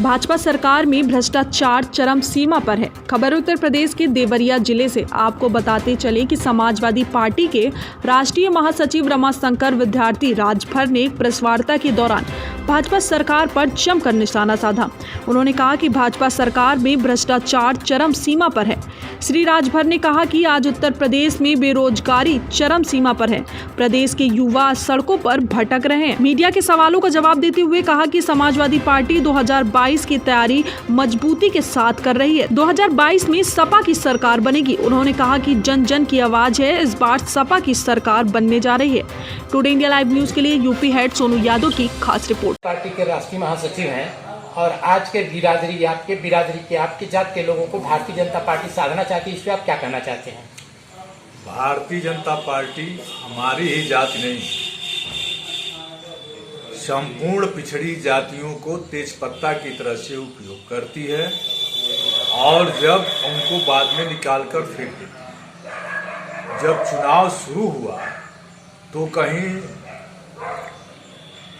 भाजपा सरकार में भ्रष्टाचार चरम सीमा पर है। खबर उत्तर प्रदेश के देवरिया जिले से। आपको बताते चले कि समाजवादी पार्टी के राष्ट्रीय महासचिव रमाशंकर विद्यार्थी राजभर ने एक प्रेस वार्ता के दौरान भाजपा सरकार पर जमकर निशाना साधा। उन्होंने कहा कि भाजपा सरकार में भ्रष्टाचार चरम सीमा पर है। श्री राजभर ने कहा कि आज उत्तर प्रदेश में बेरोजगारी चरम सीमा पर है। प्रदेश के युवा सड़कों पर भटक रहे हैं। मीडिया के सवालों का जवाब देते हुए कहा कि समाजवादी पार्टी 2022 की तैयारी मजबूती के साथ कर रही है। 2022 में सपा की सरकार बनेगी। उन्होंने कहा कि जन जन की आवाज है, इस बार सपा की सरकार बनने जा रही है। टुडे इंडिया लाइव न्यूज के लिए यूपी हेड सोनू यादव की खास रिपोर्ट। पार्टी के राष्ट्रीय महासचिव हैं और आज के बिरादरी आपकी जात के लोगों को भारतीय जनता पार्टी साधना चाहती है, इस पर आप क्या कहना चाहते हैं? भारतीय जनता पार्टी हमारी ही जात नहीं, संपूर्ण पिछड़ी जातियों को तेजपत्ता की तरह से उपयोग करती है और जब उनको बाद में निकालकर फेंक देती है। जब चुनाव शुरू हुआ तो कहीं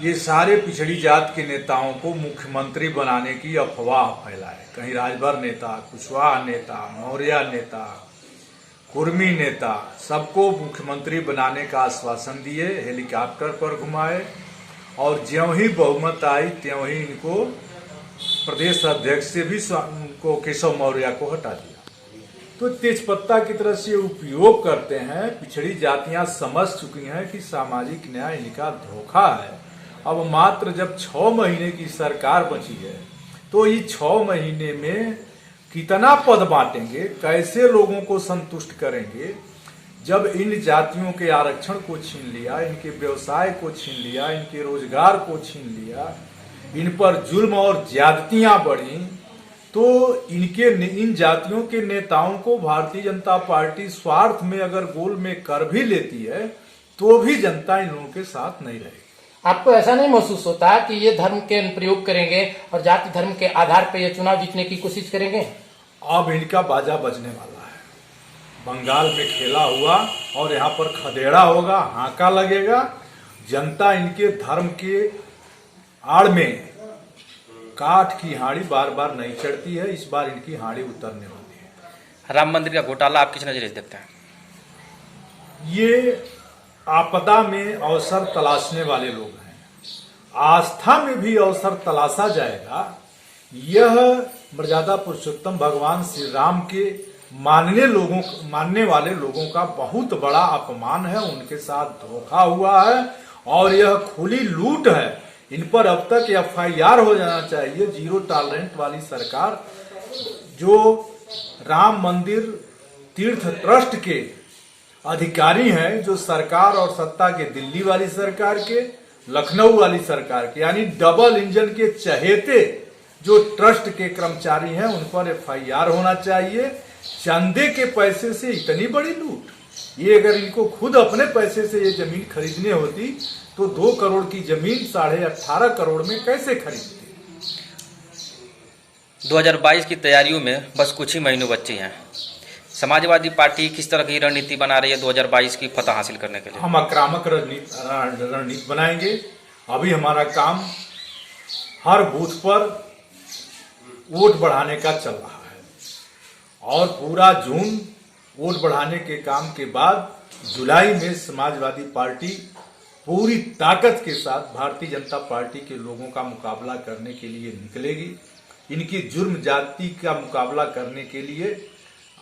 ये सारे पिछड़ी जात के नेताओं को मुख्यमंत्री बनाने की अफवाह फैलाए। कहीं राजभर नेता, कुशवाहा नेता, मौर्य नेता, कुर्मी नेता, सबको मुख्यमंत्री बनाने का आश्वासन दिए, हेलीकॉप्टर पर घुमाए और ज्यों ही बहुमत आई त्यों ही इनको प्रदेश अध्यक्ष से भी उनको केशव मौर्य को हटा दिया। तो तेजपत्ता की तरह से उपयोग करते हैं। पिछड़ी जातियां समझ चुकी हैं कि सामाजिक न्याय इनका धोखा है। अब मात्र जब 6 महीने की सरकार बची है तो ये 6 महीने में कितना पद बांटेंगे, कैसे लोगों को संतुष्ट करेंगे? जब इन जातियों के आरक्षण को छीन लिया, इनके व्यवसाय को छीन लिया, इनके रोजगार को छीन लिया, इन पर जुल्म और ज्यादतियां बढ़ी, तो इन जातियों के नेताओं को भारतीय जनता पार्टी स्वार्थ में अगर गोल में कर भी लेती है तो भी जनता इन लोगों के साथ नहीं रहेगी। आपको ऐसा नहीं महसूस होता कि ये धर्म के अनुप्रयोग करेंगे और जाति धर्म के आधार पर ये चुनाव जीतने की कोशिश करेंगे? अब इनका बाजा बजने वाला है। बंगाल में खेला हुआ और यहाँ पर खदेड़ा होगा, हाका लगेगा। जनता इनके धर्म के आड़ में काठ की हाड़ी बार बार नहीं चढ़ती है, इस बार इनकी हाड़ी उतरने वाली है। राम मंदिर का घोटाला आप किस नजरिए से देखते हैं? ये आपदा में अवसर तलाशने वाले लोग हैं। आस्था में भी अवसर तलाशा जाएगा। यह मर्यादा पुरुषोत्तम भगवान श्री राम के मानने वाले लोगों का बहुत बड़ा अपमान है। उनके साथ धोखा हुआ है और यह खुली लूट है। इन पर अब तक FIR हो जाना चाहिए। जीरो टॉलरेंट वाली सरकार, जो राम मंदिर तीर्थ ट्रस्ट के अधिकारी हैं, जो सरकार और सत्ता के दिल्ली वाली सरकार के, लखनऊ वाली सरकार के, यानी डबल इंजन के चहेते जो ट्रस्ट के कर्मचारी हैं, उन पर FIR होना चाहिए। चंदे के पैसे से इतनी बड़ी लूट, ये अगर इनको खुद अपने पैसे से ये जमीन खरीदने होती तो 2 करोड़ की जमीन 18.5 करोड़ में कैसे खरीदती? 2022 की तैयारियों में बस कुछ ही महीनों बचे हैं। समाजवादी पार्टी किस तरह की रणनीति बना रही है 2022 की फतह हासिल करने के लिए? हम आक्रामक रणनीति बनाएंगे। अभी हमारा काम हर बूथ पर वोट बढ़ाने का चल रहा है और पूरा जून वोट बढ़ाने के काम के बाद जुलाई में समाजवादी पार्टी पूरी ताकत के साथ भारतीय जनता पार्टी के लोगों का मुकाबला करने के लिए निकलेगी। इनकी जुर्म जाति का मुकाबला करने के लिए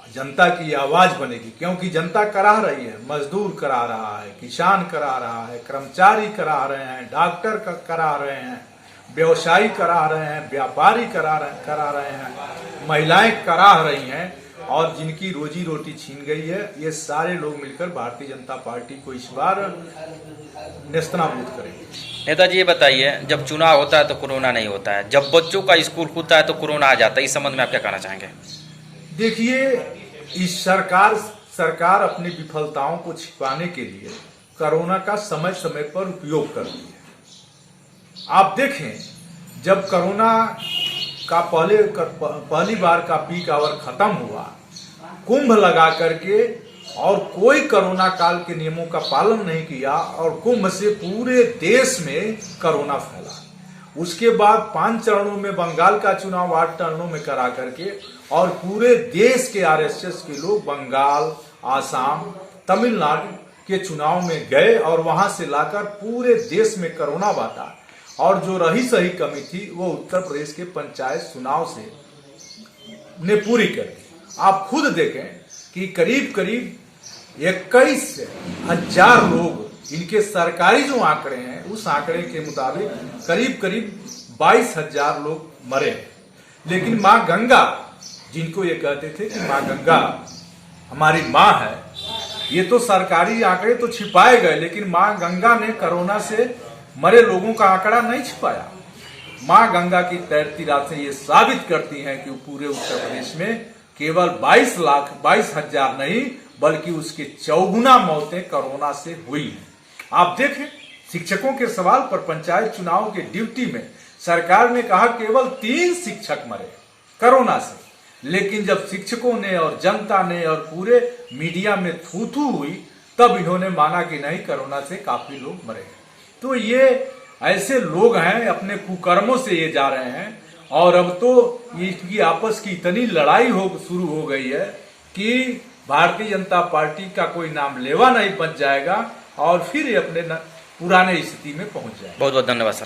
जनता की आवाज बनेगी, क्योंकि जनता करा रही है। मजदूर करा रहा है, किसान करा रहा है, कर्मचारी करा रहे हैं, डॉक्टर करा रहे हैं, व्यवसायी करा रहे हैं, व्यापारी करा रहे हैं, महिलाएं करा रही हैं और जिनकी रोजी रोटी छीन गई है, ये सारे लोग मिलकर भारतीय जनता पार्टी को इस बार नेस्तनाबूद करेंगे। नेताजी ये बताइए, जब चुनाव होता है तो कोरोना नहीं होता है, जब बच्चों का स्कूल खुलता है तो कोरोना आ जाता है, इस संबंध में आप क्या कहना चाहेंगे? देखिए, इस सरकार अपनी विफलताओं को छिपाने के लिए कोरोना का समय समय पर उपयोग कर रही है। आप देखें, जब कोरोना का पहली बार का पीक आवर खत्म हुआ, कुंभ लगा करके, और कोई कोरोना काल के नियमों का पालन नहीं किया और कुंभ से पूरे देश में कोरोना फैला। उसके बाद 5 चरणों में बंगाल का चुनाव 8 चरणों में करा करके और पूरे देश के आरएसएस के लोग बंगाल, आसाम, तमिलनाडु के चुनाव में गए और वहां से लाकर पूरे देश में कोरोना बांटा। और जो रही सही कमी थी वो उत्तर प्रदेश के पंचायत चुनाव से ने पूरी कर दी। आप खुद देखें कि करीब करीब 21,000 लोग, इनके सरकारी जो आंकड़े हैं उस आंकड़े के मुताबिक करीब करीब 22,000 लोग मरे। लेकिन मां गंगा, जिनको ये कहते थे कि मां गंगा हमारी मां है, ये तो सरकारी आंकड़े तो छिपाए गए, लेकिन मां गंगा ने कोरोना से मरे लोगों का आंकड़ा नहीं छिपाया। मां गंगा की तैरती रात से ये साबित करती हैं कि पूरे उत्तर प्रदेश में केवल 22,000 नहीं बल्कि उसके 4 गुना मौतें कोरोना से हुई। आप देखें, शिक्षकों के सवाल पर पंचायत चुनाव के ड्यूटी में सरकार ने कहा केवल 3 शिक्षक मरे कोरोना से, लेकिन जब शिक्षकों ने और जनता ने और पूरे मीडिया में थू-थू हुई तब इन्होंने माना कि नहीं, कोरोना से काफी लोग मरे। तो ये ऐसे लोग हैं, अपने कुकर्मों से ये जा रहे हैं। और अब तो इनकी आपस की इतनी लड़ाई शुरू हो गई है कि भारतीय जनता पार्टी का कोई नाम लेवा नहीं बच जाएगा और फिर ये अपने पुराने स्थिति में पहुंच जाएगा। बहुत बहुत धन्यवाद सर।